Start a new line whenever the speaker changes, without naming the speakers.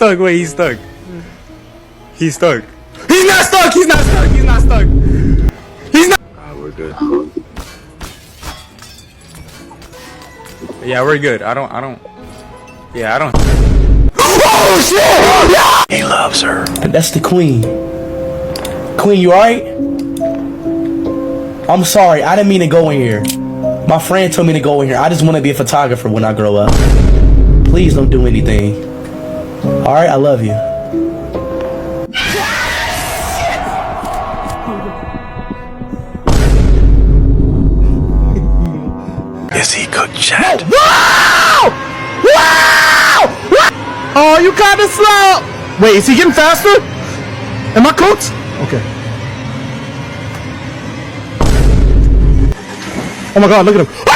Stuck. Wait, he's stuck. He's stuck. He's not stuck. He's not stuck. He's not stuck. He's not. Oh, we're good. Yeah, we're good. I don't. Yeah, I don't. Oh shit! Yeah! He loves her.
That's the queen. Queen, you alright? I'm sorry, I didn't mean to go in here. My friend told me to go in here. I just want to be a photographer when I grow up. Please don't do anything. Alright, I love you.
Is he cooked, Chad?
Wow! Wow! Oh, you kinda slow! Wait, is he getting faster? Am I cooked? Okay. Oh my god, look at him.